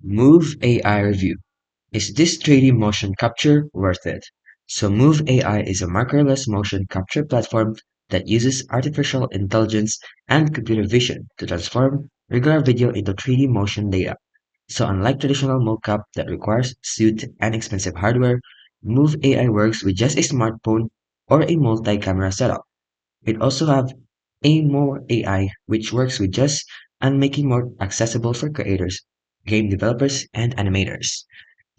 Move AI review. Is this 3D motion capture worth it? So Move AI is a markerless motion capture platform that uses artificial intelligence and computer vision to transform regular video into 3D motion data. So unlike traditional mocap that requires suit and expensive hardware, Move AI works with just a smartphone or a multi-camera setup. It also have a more AI, which works with just and making more accessible for creators, game developers, and animators.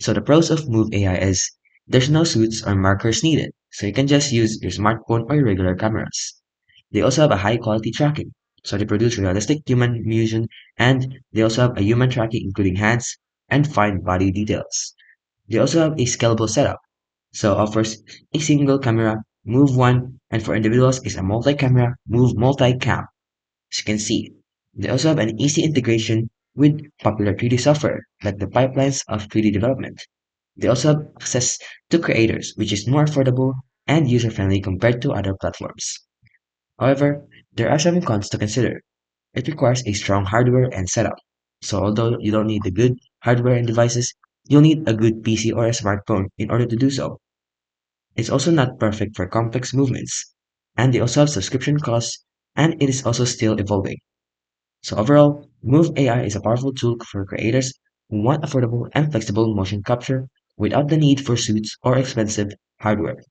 So the pros of Move AI is there's no suits or markers needed, so you can just use your smartphone or your regular cameras. They also have a high quality tracking, so they produce realistic human motion, and they also have a human tracking including hands and fine body details. They also have a scalable setup, so offers a single camera, Move One, and for individuals is a multi-camera, Move Multi-Cam. As you can see, they also have an easy integration with popular 3D software, like the pipelines of 3D development. They also have access to creators, which is more affordable and user-friendly compared to other platforms. However, there are some cons to consider. It requires a strong hardware and setup. So although you don't need the good hardware and devices, you'll need a good PC or a smartphone in order to do so. It's also not perfect for complex movements, and they also have subscription costs, and it is also still evolving. So overall, Move AI is a powerful tool for creators who want affordable and flexible motion capture without the need for suits or expensive hardware.